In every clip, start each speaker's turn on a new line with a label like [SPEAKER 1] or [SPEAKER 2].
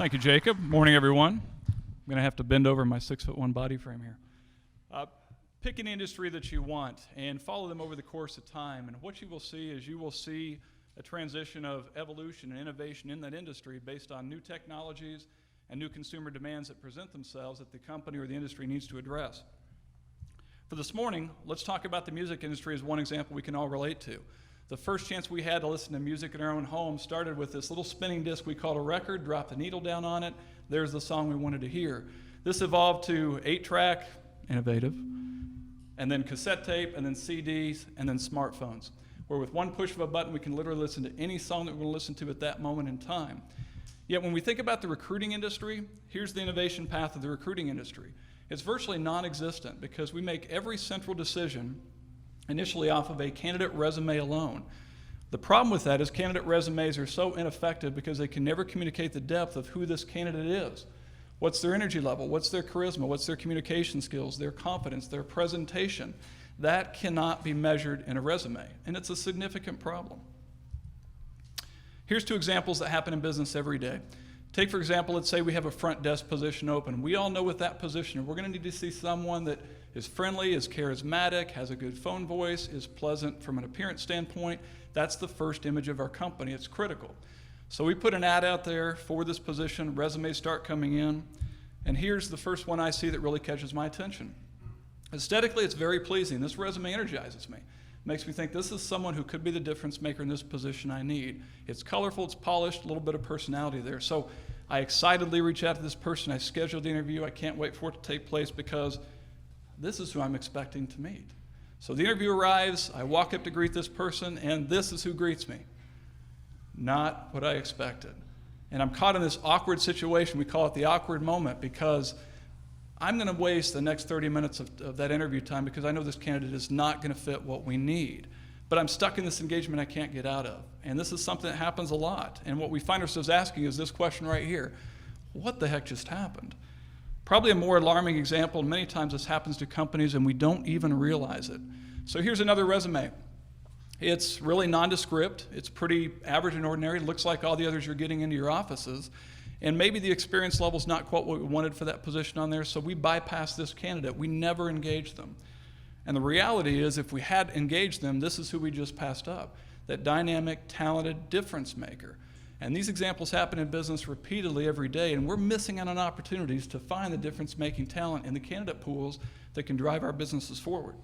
[SPEAKER 1] Thank you, Jacob. Morning, everyone. I'm going to have to bend over my 6'1" body frame here. Pick an industry that you want and follow them over the course of time. And what you will see is you will see a transition of evolution and innovation in that industry based on new technologies and new consumer demands that present themselves that the company or the industry needs to address. For this morning, let's talk about the music industry as one example we can all relate to. The first chance we had to listen to music in our own home started with this little spinning disc we called a record, drop the needle down on it, there's the song we wanted to hear. This evolved to 8-track, innovative, and then cassette tape, and then CDs, and then smartphones, where with one push of a button we can literally listen to any song that we want to listen to at that moment in time. Yet when we think about the recruiting industry, here's the innovation path of the recruiting industry. It's virtually non-existent because we make every central decision initially off of a candidate resume alone. The problem with that is candidate resumes are so ineffective because they can never communicate the depth of who this candidate is. What's their energy level? What's their charisma? What's their communication skills, their confidence, their presentation? That cannot be measured in a resume, and it's a significant problem. Here's two examples that happen in business every day. Take, for example, let's say we have a front desk position open. We all know with that position, we're going to need to see someone that is friendly, is charismatic, has a good phone voice, is pleasant from an appearance standpoint. That's the first image of our company. It's critical. So we put an ad out there for this position, resumes start coming in, and here's the first one I see that really catches my attention. Aesthetically, it's very pleasing. This resume energizes me. Makes me think this is someone who could be the difference maker in this position I need. It's colorful, it's polished, a little bit of personality there. So I excitedly reach out to this person. I schedule the interview. I can't wait for it to take place because this is who I'm expecting to meet. So the interview arrives, I walk up to greet this person, and this is who greets me. Not what I expected. And I'm caught in this awkward situation. We call it the awkward moment because I'm going to waste the next 30 minutes of that interview time because I know this candidate is not going to fit what we need. But I'm stuck in this engagement I can't get out of. And this is something that happens a lot. And what we find ourselves asking is this question right here. What the heck just happened? Probably a more alarming example, many times this happens to companies and we don't even realize it. So here's another resume. It's really nondescript. It's pretty average and ordinary. It looks like all the others you're getting into your offices. And maybe the experience level is not quite what we wanted for that position on there, so we bypass this candidate. We never engage them. And the reality is if we had engaged them, this is who we just passed up, that dynamic, talented difference maker. And these examples happen in business repeatedly every day, and we're missing out on opportunities to find the difference-making talent in the candidate pools that can drive our businesses forward.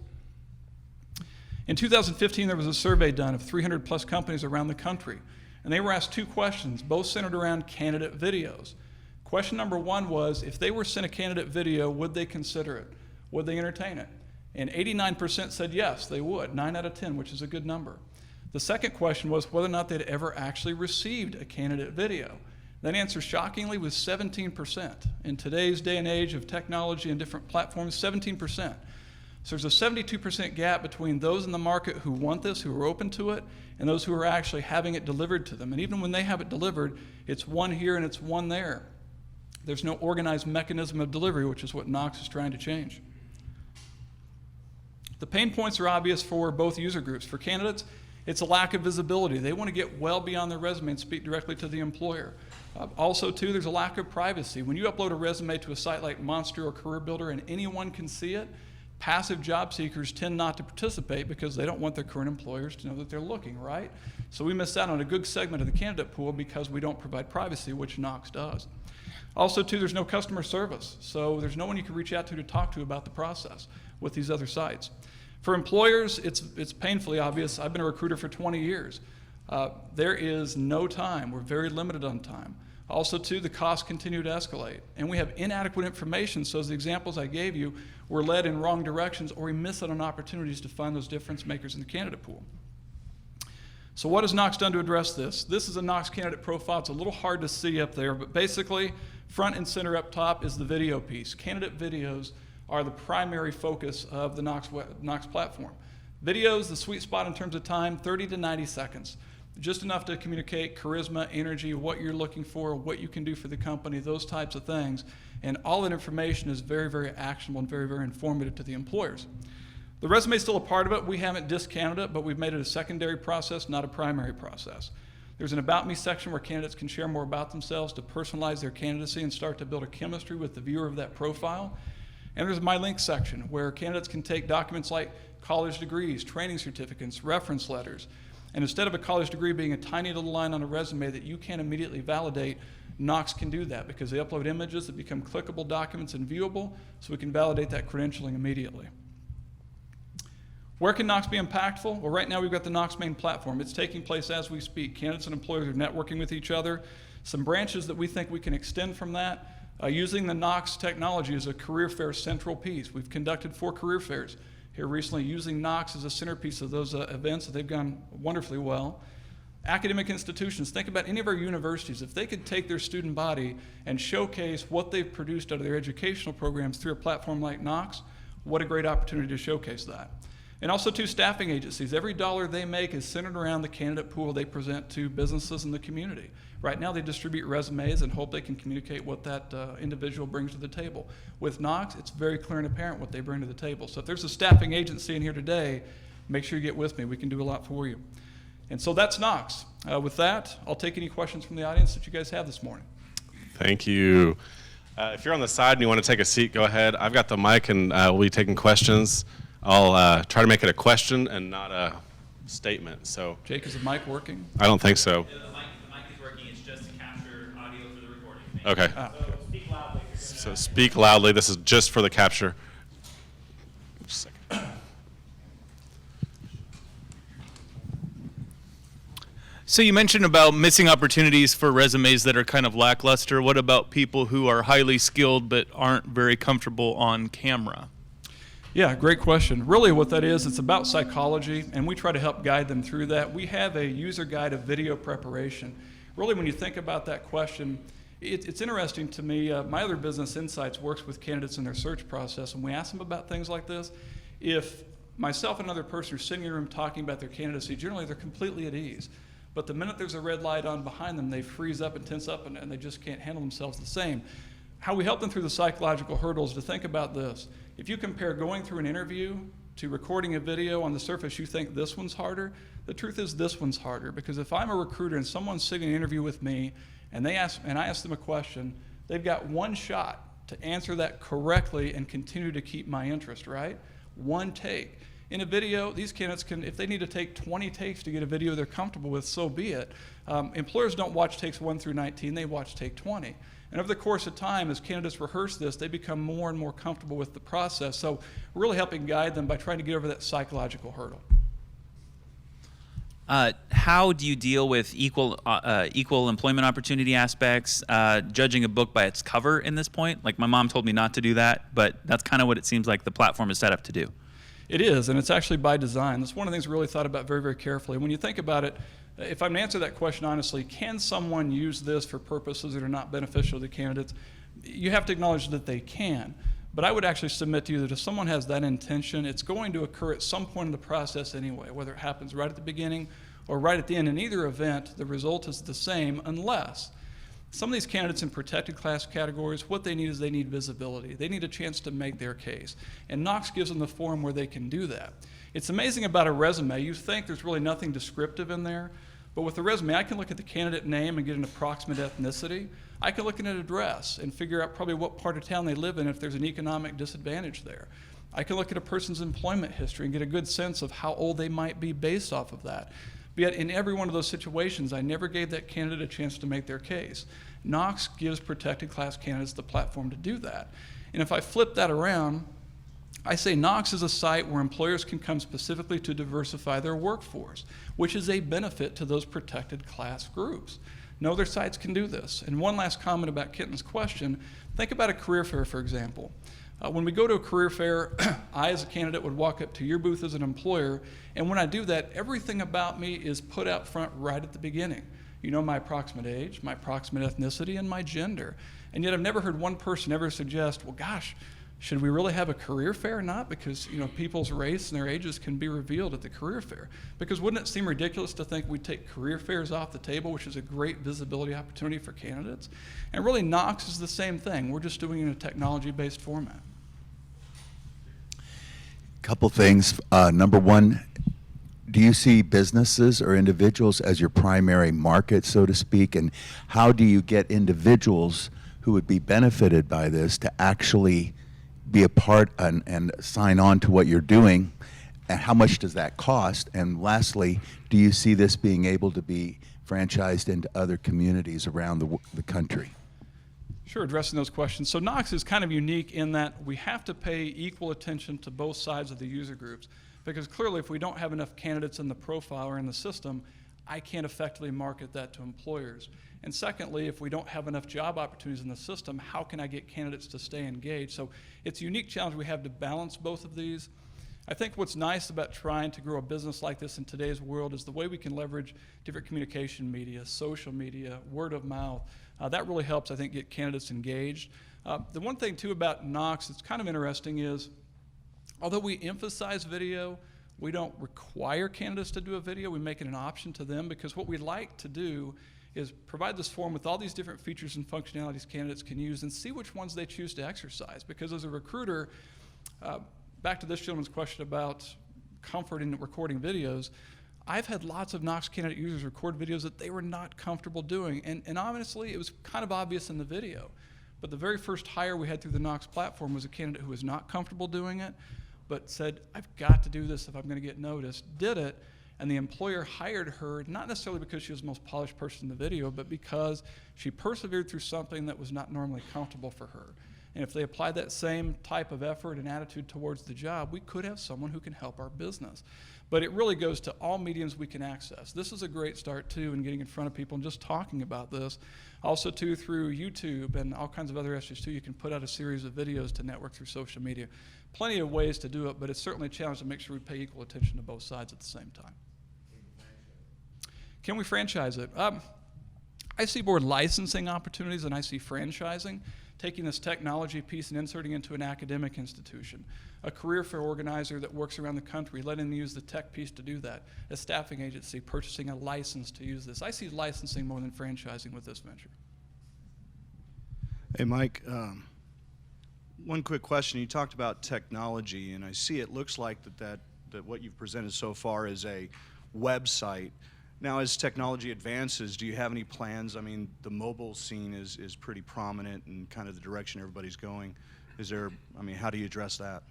[SPEAKER 1] In 2015, there was a survey done of 300 plus companies around the country. And they were asked two questions, both centered around candidate videos. Question number one was, if they were sent a candidate video, would they consider it? Would they entertain it? And 89% said yes, they would, 9 out of 10, which is a good number. The second question was whether or not they'd ever actually received a candidate video. That answer, shockingly, was 17%. In today's day and age of technology and different platforms, 17%. So there's a 72% gap between those in the market who want this, who are open to it, and those who are actually having it delivered to them. And even when they have it delivered, it's one here and it's one there. There's no organized mechanism of delivery, which is what Knox is trying to change. The pain points are obvious for both user groups. For candidates, it's a lack of visibility. They want to get well beyond their resume and speak directly to the employer. Also, too, there's a lack of privacy. When you upload a resume to a site like Monster or Career Builder and anyone can see it, passive job seekers tend not to participate because they don't want their current employers to know that they're looking, right? So we miss out on a good segment of the candidate pool because we don't provide privacy, which Knox does. Also, too, there's no customer service. So there's no one you can reach out to talk to about the process with these other sites. For employers, it's painfully obvious. I've been a recruiter for 20 years. There is no time. We're very limited on time. Also, too, the costs continue to escalate. And we have inadequate information, so as the examples I gave you, we're led in wrong directions or we miss out on opportunities to find those difference makers in the candidate pool. So what has Knox done to address this? This is a Knox candidate profile. It's a little hard to see up there, but basically, front and center up top is the video piece. Candidate videos are the primary focus of the Knox platform. Videos, the sweet spot in terms of time, 30 to 90 seconds. Just enough to communicate charisma, energy, what you're looking for, what you can do for the company, those types of things. And all that information is very, very actionable and very, very informative to the employers. The resume is still a part of it. We haven't discounted it, but we've made it a secondary process, not a primary process. There's an About Me section where candidates can share more about themselves to personalize their candidacy and start to build a chemistry with the viewer of that profile. And there's a My Link section where candidates can take documents like college degrees, training certificates, reference letters, and instead of a college degree being a tiny little line on a resume that you can't immediately validate, Knox can do that because they upload images that become clickable documents and viewable, so we can validate that credentialing immediately. Where can Knox be impactful? Well, right now we've got the Knox main platform. It's taking place as we speak. Candidates and employers are networking with each other. Some branches that we think we can extend from that, using the Knox technology as a career fair central piece. We've conducted 4 career fairs here recently using Knox as a centerpiece of those events, that they've gone wonderfully well. Academic institutions, think about any of our universities. If they could take their student body and showcase what they've produced out of their educational programs through a platform like Knox, what a great opportunity to showcase that. And also to staffing agencies. Every dollar they make is centered around the candidate pool they present to businesses in the community. Right now they distribute resumes and hope they can communicate what that individual brings to the table. With Knox, it's very clear and apparent what they bring to the table. So if there's a staffing agency in here today, make sure you get with me. We can do a lot for you. And so that's Knox. With that, I'll take any questions from the audience that you guys have this morning.
[SPEAKER 2] Thank you. If you're on the side and you want to take a seat, go ahead. I've got the mic and we'll be taking questions. I'll try to make it a question and not a statement. So,
[SPEAKER 1] Jake, is the mic working?
[SPEAKER 2] I don't think so.
[SPEAKER 3] Yeah, the mic is working. It's just to capture audio for the recording.
[SPEAKER 2] Okay.
[SPEAKER 3] So speak loudly.
[SPEAKER 2] So speak loudly. This is just for the capture. Just a second.
[SPEAKER 4] So you mentioned about missing opportunities for resumes that are kind of lackluster. What about people who are highly skilled but aren't very comfortable on camera?
[SPEAKER 1] Yeah, great question. Really what that is, it's about psychology, and we try to help guide them through that. We have a user guide of video preparation. Really, when you think about that question, it's interesting to me. My other business, Insights, works with candidates in their search process, and we ask them about things like this. If myself and another person are sitting in a room talking about their candidacy, generally they're completely at ease. But the minute there's a red light on behind them, they freeze up and tense up, and they just can't handle themselves the same. How we help them through the psychological hurdles to think about this. If you compare going through an interview to recording a video, on the surface you think this one's harder. The truth is this one's harder, because if I'm a recruiter and someone's sitting in an interview with me and I ask them a question, they've got one shot to answer that correctly and continue to keep my interest, right? One take. In a video, these candidates can, if they need to take 20 takes to get a video they're comfortable with, so be it. Employers don't watch takes 1 through 19, they watch take 20. And over the course of time, as candidates rehearse this, they become more and more comfortable with the process. So we're really helping guide them by trying to get over that psychological hurdle.
[SPEAKER 3] How do you deal with equal employment opportunity aspects, judging a book by its cover in this point? Like, my mom told me not to do that, but that's kind of what it seems like the platform is set up to do.
[SPEAKER 1] It is, and it's actually by design. That's one of the things we really thought about very, very carefully. When you think about it, if I'm to answer that question honestly, can someone use this for purposes that are not beneficial to candidates? You have to acknowledge that they can. But I would actually submit to you that if someone has that intention, it's going to occur at some point in the process anyway, whether it happens right at the beginning or right at the end. In either event, the result is the same, unless some of these candidates in protected class categories, what they need is they need visibility. They need a chance to make their case. And Knox gives them the forum where they can do that. It's amazing about a resume. You think there's really nothing descriptive in there, but with a resume, I can look at the candidate name and get an approximate ethnicity. I can look at an address and figure out probably what part of town they live in if there's an economic disadvantage there. I can look at a person's employment history and get a good sense of how old they might be based off of that. But yet in every one of those situations, I never gave that candidate a chance to make their case. Knox gives protected class candidates the platform to do that. And if I flip that around, I say Knox is a site where employers can come specifically to diversify their workforce, which is a benefit to those protected class groups. No other sites can do this. And one last comment about Kenton's question, think about a career fair, for example. When we go to a career fair, I as a candidate would walk up to your booth as an employer, and when I do that, everything about me is put out front right at the beginning. You know my approximate age, my approximate ethnicity, and my gender. And yet I've never heard one person ever suggest, well, gosh, should we really have a career fair or not? Because, you know, people's race and their ages can be revealed at the career fair. Because wouldn't it seem ridiculous to think we'd take career fairs off the table, which is a great visibility opportunity for candidates? And really, Knox is the same thing. We're just doing it in a technology-based format.
[SPEAKER 5] Couple things. Number one, do you see businesses or individuals as your primary market, so to speak? And how do you get individuals who would be benefited by this to actually be a part and sign on to what you're doing? And how much does that cost? And lastly, do you see this being able to be franchised into other communities around the country?
[SPEAKER 1] Sure, addressing those questions. So Knox is kind of unique in that we have to pay equal attention to both sides of the user groups, because clearly if we don't have enough candidates in the profile or in the system, I can't effectively market that to employers. And secondly, if we don't have enough job opportunities in the system, how can I get candidates to stay engaged? So it's a unique challenge we have to balance both of these. I think what's nice about trying to grow a business like this in today's world is the way we can leverage different communication media, social media, word of mouth. That really helps, I think, get candidates engaged. The one thing, too, about Knox that's kind of interesting is, although we emphasize video, we don't require candidates to do a video. We make it an option to them, because what we'd like to do is provide this form with all these different features and functionalities candidates can use and see which ones they choose to exercise. Because as a recruiter, back to this gentleman's question about comfort in recording videos, I've had lots of Knox candidate users record videos that they were not comfortable doing. And honestly, it was kind of obvious in the video. But the very first hire we had through the Knox platform was a candidate who was not comfortable doing it, but said, I've got to do this if I'm going to get noticed, did it, and the employer hired her, not necessarily because she was the most polished person in the video, but because she persevered through something that was not normally comfortable for her. And if they apply that same type of effort and attitude towards the job, we could have someone who can help our business. But it really goes to all mediums we can access. This is a great start, too, in getting in front of people and just talking about this. Also, too, through YouTube and all kinds of other issues, too, you can put out a series of videos to network through social media. Plenty of ways to do it, but it's certainly a challenge to make sure we pay equal attention to both sides at the same time. Can we franchise it? I see more licensing opportunities than I see franchising. Taking this technology piece and inserting into an academic institution, a career fair organizer that works around the country, letting them use the tech piece to do that, a staffing agency purchasing a license to use this. I see licensing more than franchising with this venture.
[SPEAKER 6] Hey, Mike, one quick question. You talked about technology, and I see it looks like that what you've presented so far is a website. Now, as technology advances, do you have any plans? I mean, the mobile scene is pretty prominent and kind of the direction everybody's going. Is there, I mean, how do you address that?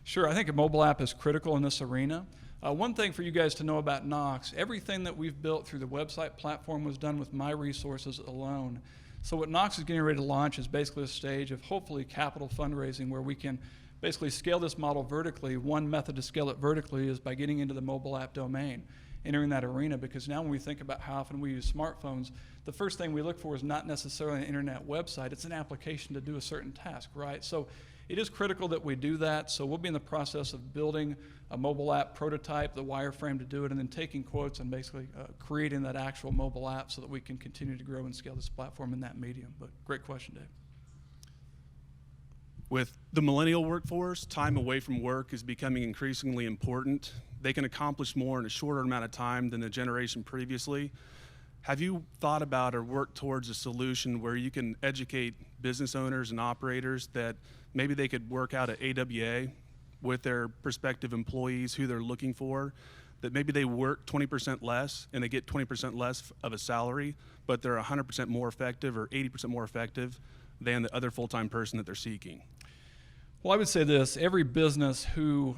[SPEAKER 1] Sure, I think a mobile app is critical in this arena. One thing for you guys to know about Knox, everything that we've built through the website platform was done with my resources alone. So what Knox is getting ready to launch is basically a stage of hopefully capital fundraising where we can basically scale this model vertically. One method to scale it vertically is by getting into the mobile app domain, entering that arena, because now when we think about how often we use smartphones, the first thing we look for is not necessarily an internet website, it's an application to do a certain task, right? So it is critical that we do that, so we'll be in the process of building a mobile app prototype, the wireframe to do it, and then taking quotes and basically creating that actual mobile app so that we can continue to grow and scale this platform in that medium. But great question, Dave.
[SPEAKER 7] With the millennial workforce, time away from work is becoming increasingly important. They can accomplish more in a shorter amount of time than the generation previously. Have you thought about or worked towards a solution where you can educate business owners and operators that maybe they could work out at AWA with their prospective employees, who they're looking for, that maybe they work 20% less and they get 20% less of a salary, but they're 100% more effective or 80% more effective than the other full-time person that they're seeking?
[SPEAKER 1] Well, I would say this, every business who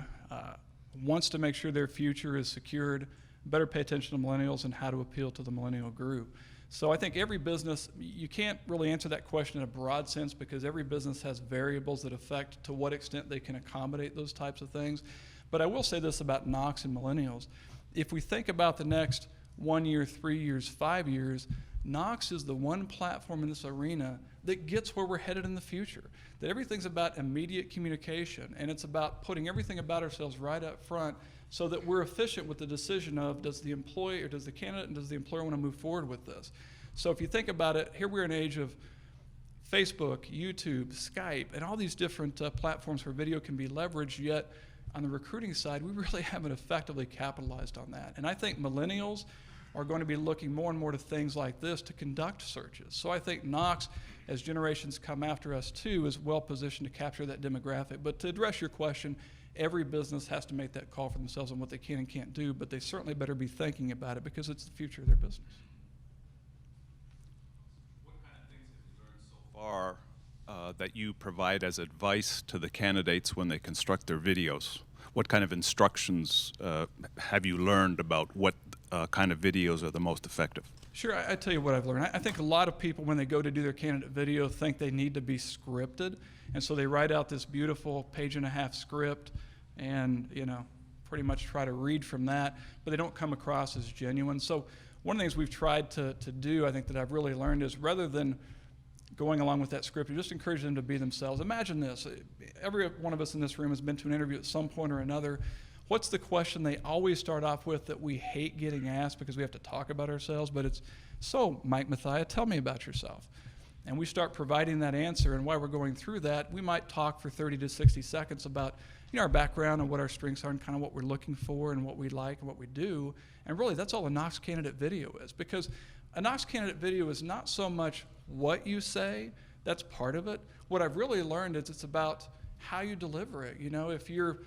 [SPEAKER 1] wants to make sure their future is secured better pay attention to millennials and how to appeal to the millennial group. So I think every business, you can't really answer that question in a broad sense because every business has variables that affect to what extent they can accommodate those types of things. But I will say this about Knox and millennials. If we think about the next 1 year, 3 years, 5 years, Knox is the one platform in this arena that gets where we're headed in the future. That everything's about immediate communication, and it's about putting everything about ourselves right up front so that we're efficient with the decision of does the employee or does the candidate and does the employer want to move forward with this. So if you think about it, here we're in an age of Facebook, YouTube, Skype, and all these different platforms where video can be leveraged, yet on the recruiting side, we really haven't effectively capitalized on that. And I think millennials are going to be looking more and more to things like this to conduct searches. So I think Knox, as generations come after us too, is well positioned to capture that demographic. But to address your question, Every business has to make that call for themselves on what they can and can't do, but they certainly better be thinking about it because it's the future of their business.
[SPEAKER 8] What kind of things have you learned so far that you provide as advice to the candidates when they construct their videos? What kind of instructions have you learned about what kind of videos are the most effective?
[SPEAKER 1] Sure, I tell you what I've learned. I think a lot of people, when they go to do their candidate video, think they need to be scripted, and so they write out this beautiful page-and-a-half script and, you know, pretty much try to read from that, but they don't come across as genuine. So one of the things we've tried to do, I think, that I've really learned is rather than going along with that script, you just encourage them to be themselves. Imagine this. Every one of us in this room has been to an interview at some point or another. What's the question they always start off with that we hate getting asked because we have to talk about ourselves? But it's, so, Mike Mathia, tell me about yourself. And we start providing that answer, and while we're going through that, we might talk for 30 to 60 seconds about, you know, our background and what our strengths are and kind of what we're looking for and what we like and what we do. And really, that's all a Knox candidate video is, because a Knox candidate video is not so much what you say, that's part of it. What I've really learned is it's about how you deliver it. You know, if you're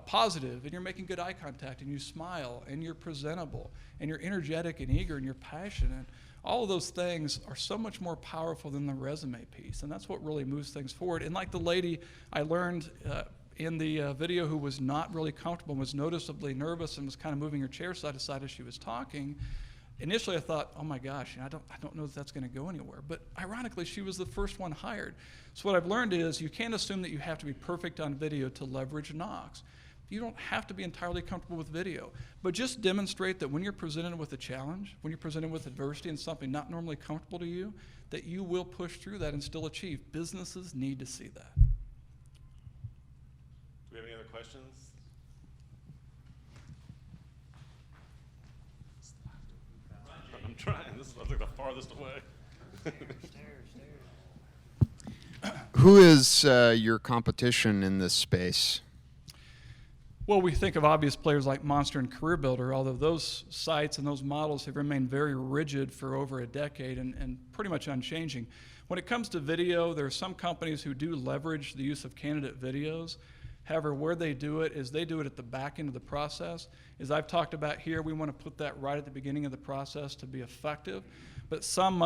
[SPEAKER 1] positive and you're making good eye contact and you smile and you're presentable and you're energetic and eager and you're passionate, all of those things are so much more powerful than the resume piece, and that's what really moves things forward. And like the lady I learned in the video who was not really comfortable and was noticeably nervous and was kind of moving her chair side to side as she was talking, initially I thought, oh my gosh, I don't know if that's going to go anywhere. But ironically, she was the first one hired. So what I've learned is you can't assume that you have to be perfect on video to leverage Knox. You don't have to be entirely comfortable with video, but just demonstrate that when you're presented with a challenge, when you're presented with adversity and something not normally comfortable to you, that you will push through that and still achieve. Businesses need to see that.
[SPEAKER 2] Do we have any other questions? I'm trying. This is like the farthest away.
[SPEAKER 9] Who is your competition in this space?
[SPEAKER 1] Well, we think of obvious players like Monster and CareerBuilder, although those sites and those models have remained very rigid for over a decade and pretty much unchanging. When it comes to video, there are some companies who do leverage the use of candidate videos. However, where they do it is they do it at the back end of the process. As I've talked about here, we want to put that right at the beginning of the process to be effective. But some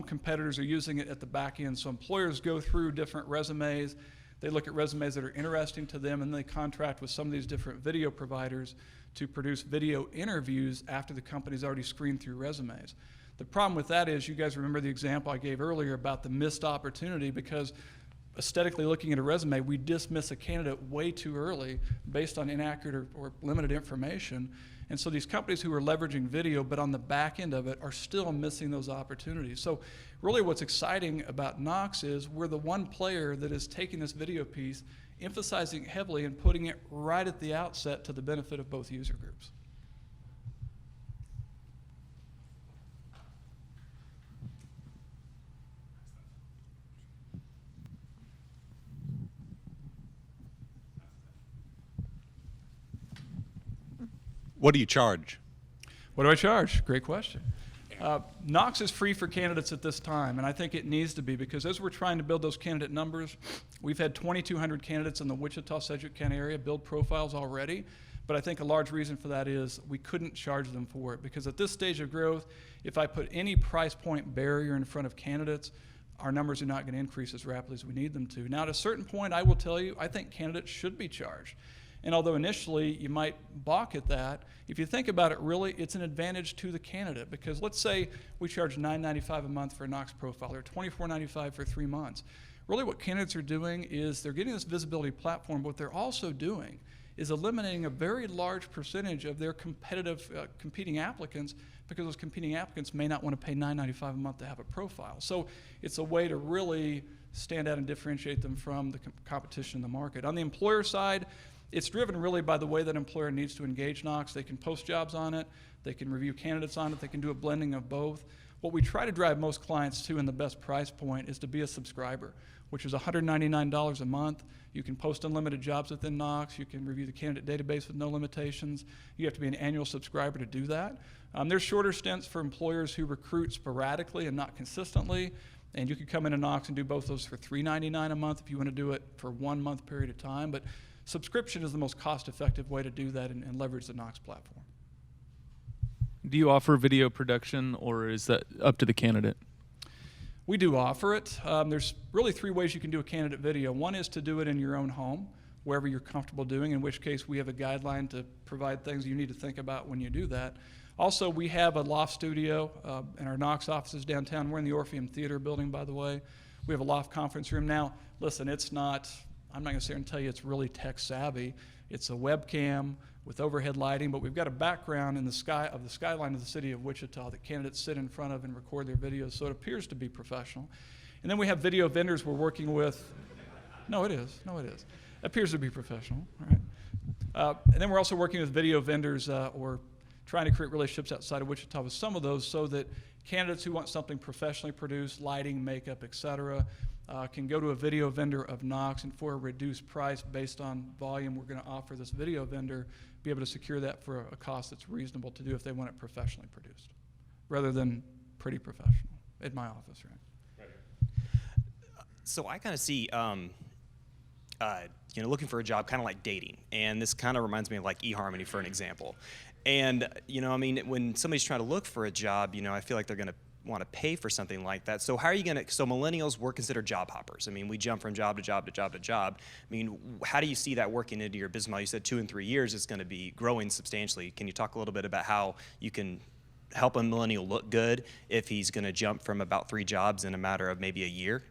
[SPEAKER 1] competitors are using it at the back end. So employers go through different resumes. They look at resumes that are interesting to them, and they contract with some of these different video providers to produce video interviews after the company's already screened through resumes. The problem with that is, you guys remember the example I gave earlier about the missed opportunity, because aesthetically looking at a resume, we dismiss a candidate way too early based on inaccurate or limited information. And so these companies who are leveraging video but on the back end of it are still missing those opportunities. So really what's exciting about Knox is we're the one player that is taking this video piece, emphasizing it heavily and putting it right at the outset to the benefit of both user groups.
[SPEAKER 6] What do you charge?
[SPEAKER 1] What do I charge? Great question. Knox is free for candidates at this time, and I think it needs to be, because as we're trying to build those candidate numbers, we've had 2,200 candidates in the Wichita, Sedgwick County area build profiles already, but I think a large reason for that is we couldn't charge them for it, because at this stage of growth, if I put any price point barrier in front of candidates, our numbers are not going to increase as rapidly as we need them to. Now, at a certain point, I will tell you, I think candidates should be charged. And although initially you might balk at that, if you think about it, really, it's an advantage to the candidate, because let's say we charge $9.95 a month for a Knox profile or $24.95 for 3 months. Really what candidates are doing is they're getting this visibility platform. What they're also doing is eliminating a very large percentage of their competitive competing applicants, because those competing applicants may not want to pay $9.95 a month to have a profile. So it's a way to really stand out and differentiate them from the competition in the market. On the employer side, it's driven really by the way that employer needs to engage Knox. They can post jobs on it, they can review candidates on it, they can do a blending of both. What we try to drive most clients to in the best price point is to be a subscriber, which is $199 a month. You can post unlimited jobs within Knox. You can review the candidate database with no limitations. You have to be an annual subscriber to do that. There's shorter stints for employers who recruit sporadically and not consistently, and you can come into Knox and do both those for $399 a month if you want to do it for 1 month period of time. But subscription is the most cost-effective way to do that and leverage the Knox platform.
[SPEAKER 4] Do you offer video production, or is that up to the candidate?
[SPEAKER 1] We do offer it. There's really 3 ways you can do a candidate video. One is to do it in your own home, wherever you're comfortable doing, in which case we have a guideline to provide things you need to think about when you do that. Also, we have a loft studio in our Knox offices downtown. We're in the Orpheum Theater building, by the way. We have a loft conference room. Now, listen, it's not, I'm not going to sit here and tell you it's really tech savvy. It's a webcam with overhead lighting, but we've got a background in the skyline of the city of Wichita that candidates sit in front of and record their videos, so it appears to be professional. And then we have video vendors we're working with. No, it is. No, it is. It appears to be professional. All right. And then we're also working with video vendors or trying to create relationships outside of Wichita with some of those so that candidates who want something professionally produced, lighting, makeup, et cetera, can go to a video vendor of Knox, and for a reduced price based on volume, we're going to offer this video vendor be able to secure that for a cost that's reasonable to do if they want it professionally produced, rather than pretty professional in my office, right?
[SPEAKER 10] So I kind of see, looking for a job kind of like dating, and this kind of reminds me of like eHarmony for an example. And when somebody's trying to look for a job, I feel like they're going to want to pay for something like that. So how are you going to, so millennials, we're considered job hoppers. We jump from job to job to job to job. How do you see that working into your business model? You said 2 and 3 years it's going to be growing substantially. Can you talk a little bit about how you can help a millennial look good if he's going to jump from about 3 jobs in a matter of maybe a year?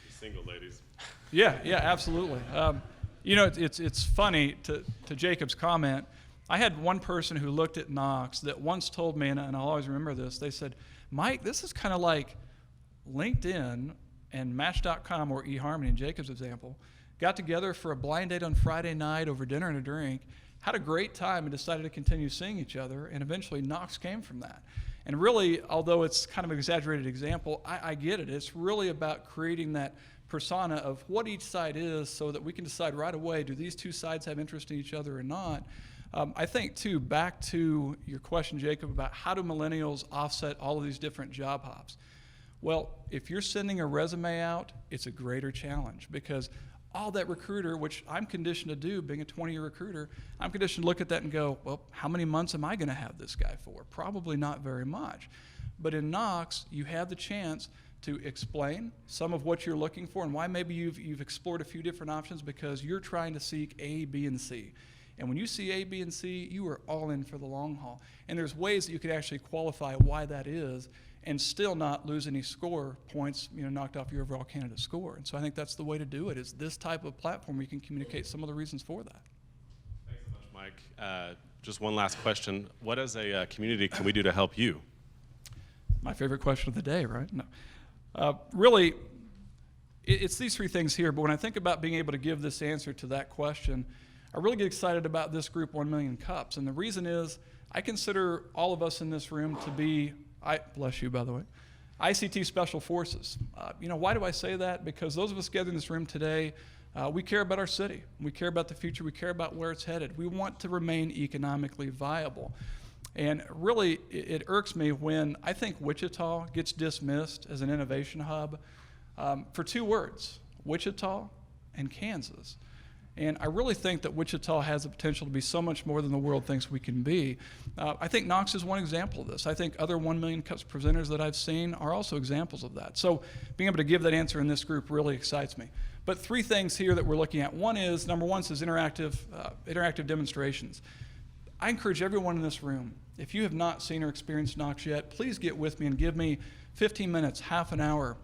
[SPEAKER 2] Single ladies.
[SPEAKER 1] Yeah, absolutely. It's funny to Jacob's comment. I had one person who looked at Knox that once told me, and I'll always remember this, they said, Mike, this is kind of like LinkedIn and Match.com or eHarmony, in Jacob's example, got together for a blind date on Friday night over dinner and a drink, had a great time and decided to continue seeing each other, and eventually Knox came from that. And really, although it's kind of an exaggerated example, I get it. It's really about creating that persona of what each side is so that we can decide right away, do these 2 sides have interest in each other or not? I think, too, back to your question, Jacob, about how do millennials offset all of these different job hops? Well, if you're sending a resume out, it's a greater challenge because all that recruiter, which I'm conditioned to do, being a 20-year recruiter, I'm conditioned to look at that and go, well, how many months am I going to have this guy for? Probably not very much. But in Knox, you have the chance to explain some of what you're looking for and why maybe you've explored a few different options because you're trying to seek A, B, and C. And when you see A, B, and C, you are all in for the long haul. And there's ways that you could actually qualify why that is and still not lose any score points, knocked off your overall candidate score. And so I think that's the way to do it, is this type of platform where you can communicate some of the reasons for that.
[SPEAKER 2] Thanks so much, Mike. Just one last question. What as a community can we do to help you?
[SPEAKER 1] My favorite question of the day, right? No. Really, it's these 3 things here, but when I think about being able to give this answer to that question, I really get excited about this group, 1 Million Cups. And the reason is I consider all of us in this room to be, bless you, by the way, ICT Special Forces. Why do I say that? Because those of us gathered in this room today, we care about our city. We care about the future. We care about where it's headed. We want to remain economically viable. And really, it irks me when I think Wichita gets dismissed as an innovation hub for 2 words, Wichita and Kansas. And I really think that Wichita has the potential to be so much more than the world thinks we can be. I think Knox is one example of this. I think other 1 Million Cups presenters that I've seen are also examples of that. So being able to give that answer in this group really excites me. But 3 things here that we're looking at. Number one is interactive demonstrations. I encourage everyone in this room, if you have not seen or experienced Knox yet, please get with me and give me 15 minutes, half an hour.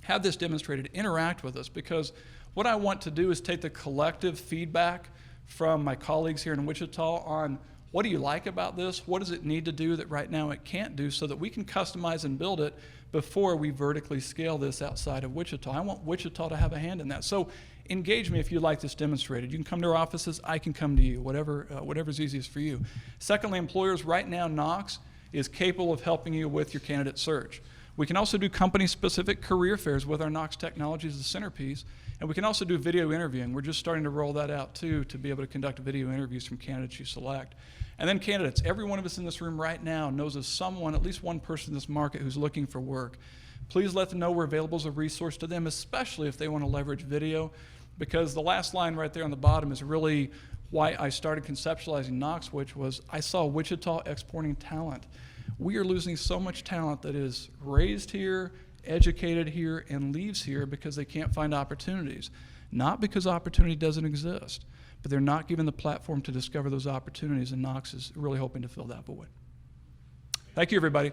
[SPEAKER 1] Have this demonstrated, interact with us, because what I want to do is take the collective feedback from my colleagues here in Wichita on what do you like about this, what does it need to do that right now it can't do, so that we can customize and build it before we vertically scale this outside of Wichita. I want Wichita to have a hand in that. So engage me if you'd like this demonstrated. You can come to our offices, I can come to you, whatever's easiest for you. Secondly, employers, right now Knox is capable of helping you with your candidate search. We can also do company-specific career fairs with our Knox technology as the centerpiece, and we can also do video interviewing. We're just starting to roll that out too, to be able to conduct video interviews from candidates you select. And then candidates, every one of us in this room right now knows of someone, at least one person in this market who's looking for work. Please let them know we're available as a resource to them, especially if they want to leverage video. Because the last line right there on the bottom is really why I started conceptualizing Knox, which was I saw Wichita exporting talent. We are losing so much talent that is raised here, educated here, and leaves here because they can't find opportunities. Not because opportunity doesn't exist, but they're not given the platform to discover those opportunities, and Knox is really hoping to fill that void. Thank you, everybody.